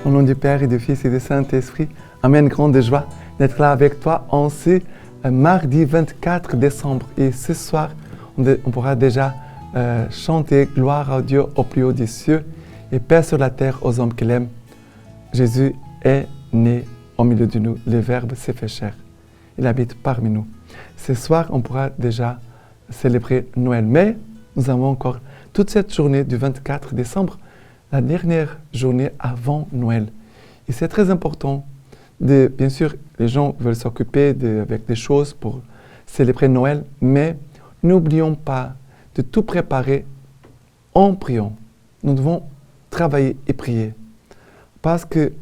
Au nom du Père et du Fils et du Saint-Esprit, Amen. Grande joie d'être là avec toi en ce mardi 24 décembre. Et ce soir, on pourra déjà chanter gloire à Dieu au plus haut des cieux et paix sur la terre aux hommes qu'il aime. Jésus est né au milieu de nous. Le Verbe s'est fait chair. Il habite parmi nous. Ce soir, on pourra déjà célébrer Noël. Mais nous avons encore toute cette journée du 24 décembre, la dernière journée avant Noël. Et c'est très important. Bien sûr, les gens veulent s'occuper avec des choses pour célébrer Noël, mais n'oublions pas de tout préparer en priant. Nous devons travailler et prier. Parce que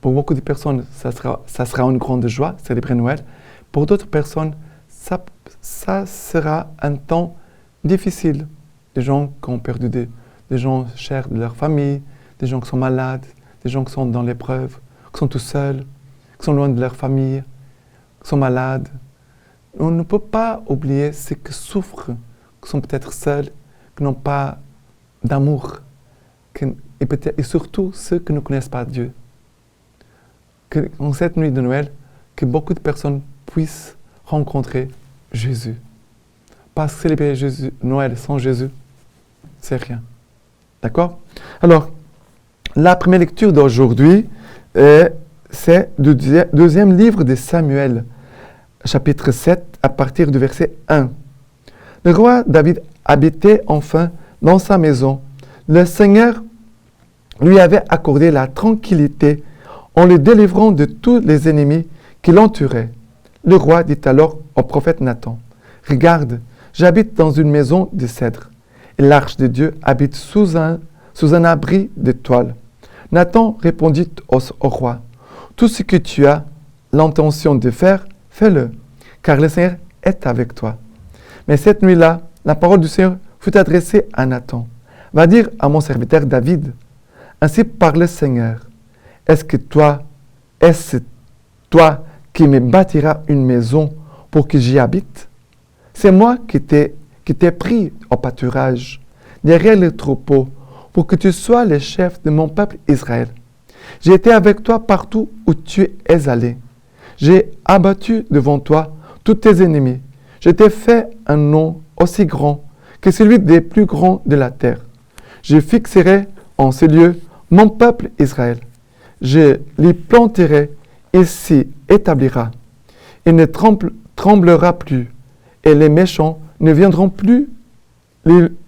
pour beaucoup de personnes, ça sera une grande joie, célébrer Noël. Pour d'autres personnes, ça sera un temps difficile. Des gens qui ont perdu des gens chers de leur famille, des gens qui sont malades, des gens qui sont dans l'épreuve, qui sont tout seuls, qui sont loin de leur famille, qui sont malades. On ne peut pas oublier ceux qui souffrent, qui sont peut-être seuls, qui n'ont pas d'amour, et surtout ceux qui ne connaissent pas Dieu. En cette nuit de Noël, que beaucoup de personnes puissent rencontrer Jésus. Parce que célébrer Noël sans Jésus, c'est rien. D'accord? Alors, la première lecture d'aujourd'hui, c'est du deuxième livre de Samuel, chapitre 7, à partir du verset 1. Le roi David habitait enfin dans sa maison. Le Seigneur lui avait accordé la tranquillité en le délivrant de tous les ennemis qui l'entouraient. Le roi dit alors au prophète Nathan, « Regarde, j'habite dans une maison de cèdre, et l'arche de Dieu habite sous un abri de toile. » Nathan répondit au roi, « Tout ce que tu as l'intention de faire, fais-le, car le Seigneur est avec toi. » Mais cette nuit-là, la parole du Seigneur fut adressée à Nathan. « Va dire à mon serviteur David, ainsi parle le Seigneur, est-ce toi qui me bâtiras une maison pour que j'y habite? C'est moi qui t'ai pris au pâturage, derrière les troupeaux, pour que tu sois le chef de mon peuple Israël. J'ai été avec toi partout où tu es allé. J'ai abattu devant toi tous tes ennemis. Je t'ai fait un nom aussi grand que celui des plus grands de la terre. Je fixerai en ce lieu mon peuple Israël. Je l'y planterai et s'y établira. Il ne tremblera plus, et les méchants ne viendront plus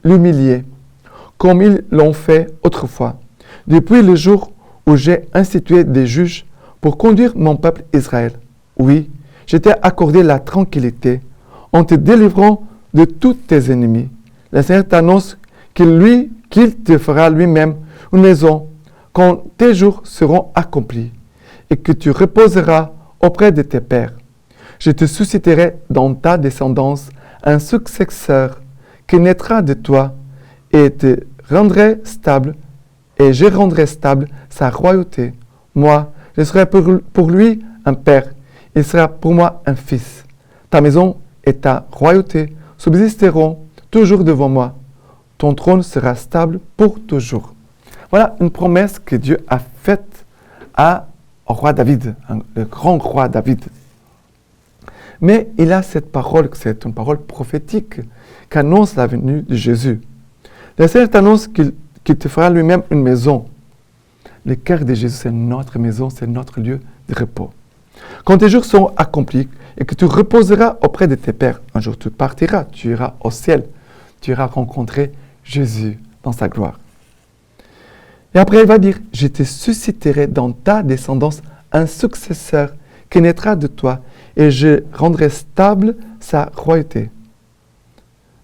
l'humilier, comme ils l'ont fait autrefois, depuis le jour où j'ai institué des juges pour conduire mon peuple Israël. Oui, je t'ai accordé la tranquillité en te délivrant de tous tes ennemis. Le Seigneur t'annonce qu'il te fera lui-même une maison quand tes jours seront accomplis et que tu reposeras auprès de tes pères. Je te susciterai dans ta descendance un successeur qui naîtra de toi et je rendrai stable sa royauté. Moi, je serai pour lui un père, il sera pour moi un fils. Ta maison et ta royauté subsisteront toujours devant moi. Ton trône sera stable pour toujours. Voilà une promesse que Dieu a faite au roi David, le grand roi David. Mais il a cette parole, c'est une parole prophétique qui annonce la venue de Jésus. Le Seigneur t'annonce qu'il te fera lui-même une maison. Le cœur de Jésus, c'est notre maison, c'est notre lieu de repos. Quand tes jours seront accomplis et que tu reposeras auprès de tes pères, un jour tu partiras, tu iras au ciel, tu iras rencontrer Jésus dans sa gloire. Et après, il va dire, je te susciterai dans ta descendance un successeur qui naîtra de toi et je rendrai stable sa royauté.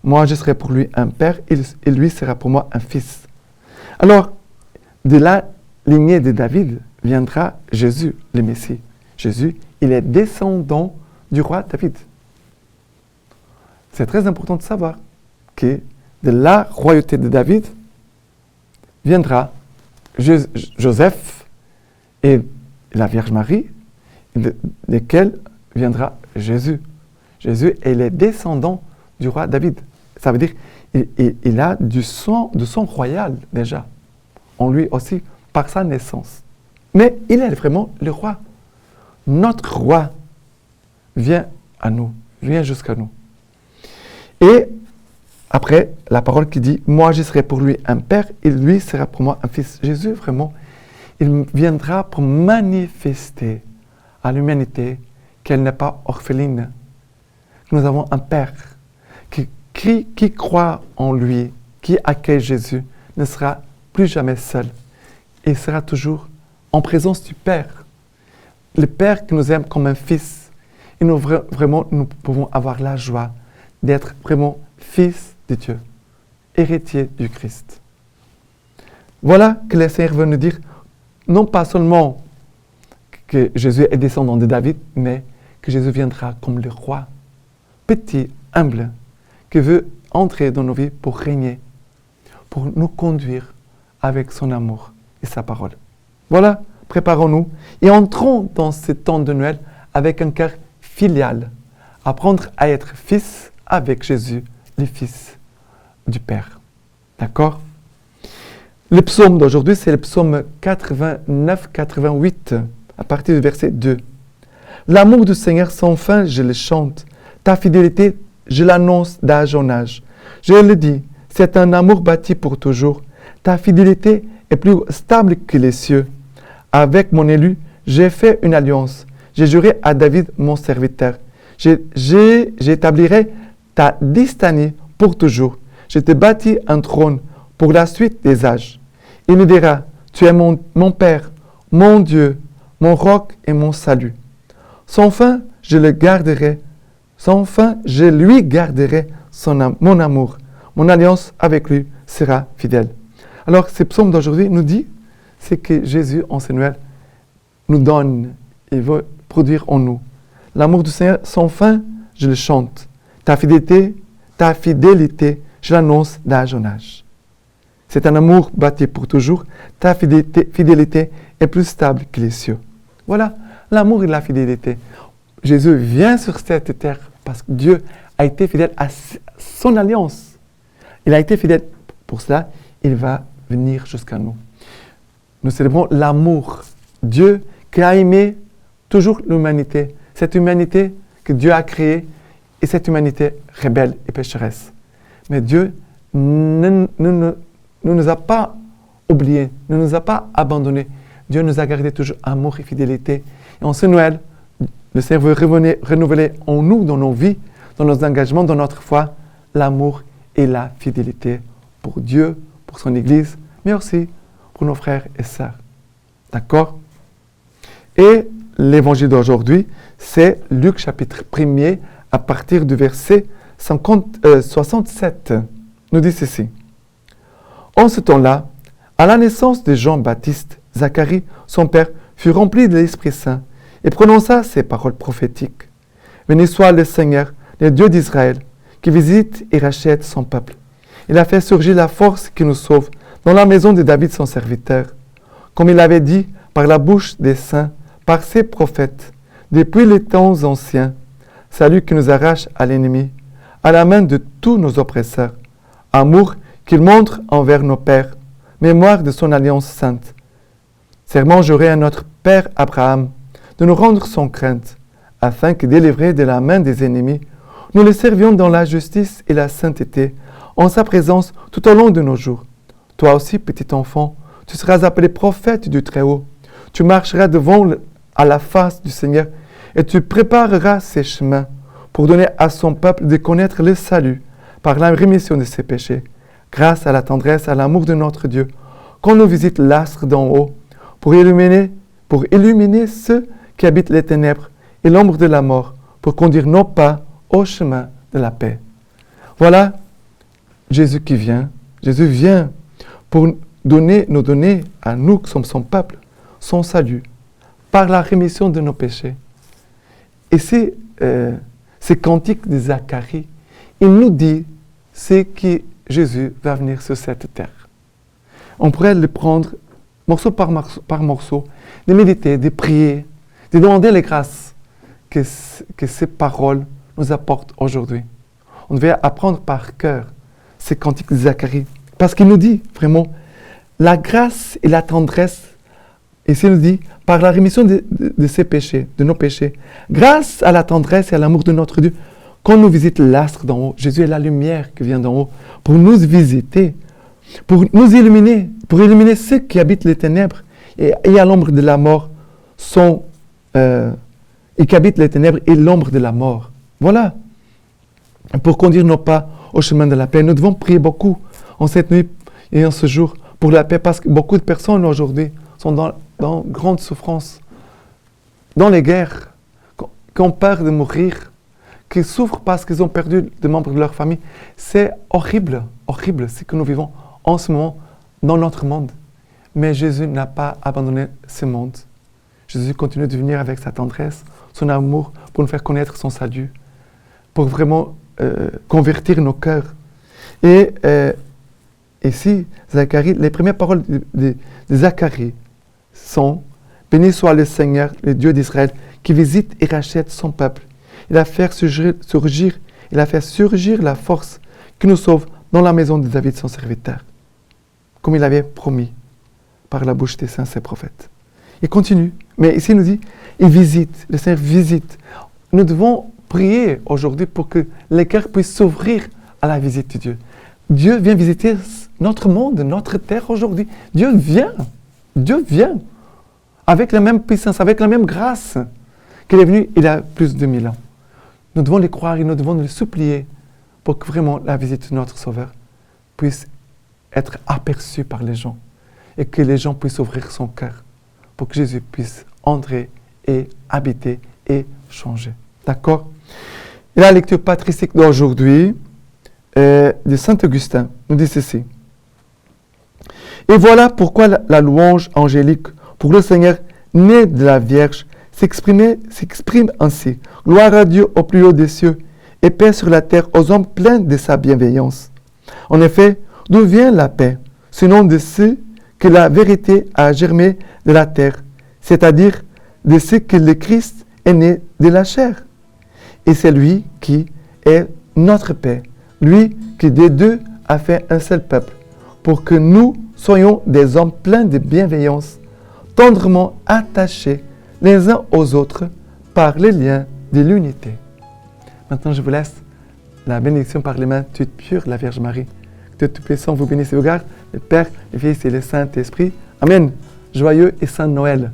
Moi, je serai pour lui un père et lui sera pour moi un fils. Alors, de la lignée de David viendra Jésus, le Messie. Jésus, il est descendant du roi David. C'est très important de savoir que de la royauté de David viendra Joseph et la Vierge Marie, desquels viendra Jésus. Jésus est le descendant du roi David. Ça veut dire qu'il a du sang royal déjà, en lui aussi, par sa naissance. Mais il est vraiment le roi. Notre roi vient à nous, vient jusqu'à nous. Et après, la parole qui dit, moi je serai pour lui un père, et lui sera pour moi un fils. Jésus, vraiment, il viendra pour manifester à l'humanité qu'elle n'est pas orpheline. Nous avons un père qui croit en lui, qui accueille Jésus, ne sera plus jamais seul. Il sera toujours en présence du Père. Le Père qui nous aime comme un fils. Et nous, vraiment, nous pouvons avoir la joie d'être vraiment fils de Dieu, héritier du Christ. Voilà que le Seigneur veut nous dire, non pas seulement que Jésus est descendant de David, mais que Jésus viendra comme le roi, petit, humble, qui veut entrer dans nos vies pour régner, pour nous conduire avec son amour et sa parole. Voilà, préparons-nous et entrons dans ce temps de Noël avec un cœur filial, apprendre à être fils avec Jésus, le Fils du Père. D'accord? Le psaume d'aujourd'hui, c'est le psaume 89-88, à partir du verset 2. L'amour du Seigneur sans fin, je le chante. Ta fidélité, je l'annonce d'âge en âge. Je le dis, c'est un amour bâti pour toujours. Ta fidélité est plus stable que les cieux. Avec mon élu, j'ai fait une alliance. J'ai juré à David, mon serviteur. J'établirai ta destinée pour toujours. Je te bâtis un trône pour la suite des âges. Il me dira, tu es mon Père, mon Dieu, mon roc et mon salut. Sans fin, je le garderai. Sans fin, je lui garderai mon amour. Mon alliance avec lui sera fidèle. Alors, ce psaume d'aujourd'hui nous dit, c'est que Jésus, en ce Noël, nous donne, il veut produire en nous. L'amour du Seigneur sans fin, je le chante. Ta fidélité, je l'annonce d'âge en âge. C'est un amour bâti pour toujours. Ta fidélité est plus stable que les cieux. Voilà, l'amour et la fidélité. Jésus vient sur cette terre parce que Dieu a été fidèle à son alliance. Il a été fidèle. Pour cela, il va venir jusqu'à nous. Nous célébrons l'amour. Dieu qui a aimé toujours l'humanité. Cette humanité que Dieu a créée et cette humanité rebelle et pécheresse. Mais Dieu ne nous a pas oubliés, ne nous a pas abandonnés. Dieu nous a gardé toujours amour et fidélité. Et en ce Noël, le Seigneur veut renouveler en nous, dans nos vies, dans nos engagements, dans notre foi, l'amour et la fidélité pour Dieu, pour son Église, mais aussi pour nos frères et sœurs. D'accord? Et l'évangile d'aujourd'hui, c'est Luc chapitre 1er, à partir du verset 67. Nous dit ceci. En ce temps-là, à la naissance de Jean-Baptiste, Zacharie, son père, fut rempli de l'Esprit Saint et prononça ces paroles prophétiques. Béni soit le Seigneur, le Dieu d'Israël, qui visite et rachète son peuple. Il a fait surgir la force qui nous sauve dans la maison de David son serviteur, comme il avait dit par la bouche des saints, par ses prophètes, depuis les temps anciens. Salut qui nous arrache à l'ennemi, à la main de tous nos oppresseurs. Amour qu'il montre envers nos pères, mémoire de son alliance sainte. Serment juré à notre père Abraham de nous rendre sans crainte, afin que, délivrés de la main des ennemis, nous le servions dans la justice et la sainteté, en sa présence tout au long de nos jours. Toi aussi, petit enfant, tu seras appelé prophète du Très-Haut. Tu marcheras devant à la face du Seigneur et tu prépareras ses chemins pour donner à son peuple de connaître le salut par la rémission de ses péchés, grâce à la tendresse, à l'amour de notre Dieu, qu'on nous visite l'astre d'en haut pour illuminer ceux qui habitent les ténèbres et l'ombre de la mort, pour conduire nos pas au chemin de la paix. Voilà Jésus qui vient. Jésus vient pour nous donner à nous qui sommes son peuple, son salut, par la rémission de nos péchés. Et c'est ce cantique de Zacharie, il nous dit c'est que Jésus va venir sur cette terre. On pourrait le prendre morceau par morceau, de méditer, de prier, de demander les grâces que ces paroles nous apportent aujourd'hui. On devait apprendre par cœur ces cantiques de Zacharie, parce qu'il nous dit vraiment la grâce et la tendresse Ici, il nous dit, par la rémission de ses péchés, de nos péchés, grâce à la tendresse et à l'amour de notre Dieu, qu'on nous visite l'astre d'en haut. Jésus est la lumière qui vient d'en haut pour nous visiter, pour nous illuminer, pour illuminer ceux qui habitent les ténèbres et à l'ombre de la mort et qui habitent les ténèbres et l'ombre de la mort. Voilà. Pour conduire nos pas au chemin de la paix. Nous devons prier beaucoup en cette nuit et en ce jour pour la paix parce que beaucoup de personnes aujourd'hui sont dans grande souffrance, dans les guerres, qui ont peur de mourir, qui souffrent parce qu'ils ont perdu des membres de leur famille. C'est horrible, horrible ce que nous vivons en ce moment dans notre monde. Mais Jésus n'a pas abandonné ce monde. Jésus continue de venir avec sa tendresse, son amour pour nous faire connaître son salut, pour vraiment convertir nos cœurs. Et ici, Zacharie, les premières paroles de Zacharie sont « Béni soit le Seigneur, le Dieu d'Israël, qui visite et rachète son peuple. Il a fait surgir la force qui nous sauve dans la maison de David, son serviteur, comme il avait promis par la bouche des saints, ses prophètes. » Il continue, mais ici il nous dit « Il visite, le Seigneur visite. » Nous devons prier aujourd'hui pour que les cœurs puissent s'ouvrir à la visite de Dieu. Dieu vient visiter notre monde, notre terre aujourd'hui. Dieu vient avec la même puissance, avec la même grâce qu'il est venu il y a plus de 2000 ans. Nous devons les croire et nous devons les supplier pour que vraiment la visite de notre Sauveur puisse être aperçue par les gens et que les gens puissent ouvrir son cœur pour que Jésus puisse entrer et habiter et changer. D'accord? Et la lecture patristique d'aujourd'hui de Saint Augustin nous dit ceci. Et voilà pourquoi la louange angélique pour le Seigneur né de la Vierge s'exprime ainsi. Gloire à Dieu au plus haut des cieux et paix sur la terre aux hommes pleins de sa bienveillance. En effet, d'où vient la paix? Sinon de ceux que la vérité a germé de la terre, c'est-à-dire de ceux que le Christ est né de la chair. Et c'est lui qui est notre paix, lui qui des deux a fait un seul peuple, pour que nous soyons des hommes pleins de bienveillance, tendrement attachés les uns aux autres par les liens de l'unité. Maintenant, je vous laisse la bénédiction par les mains toutes pures, la Vierge Marie. Que Dieu Tout-Puissant vous bénisse et vous garde, le Père, le Fils et le Saint-Esprit. Amen. Joyeux et Saint Noël.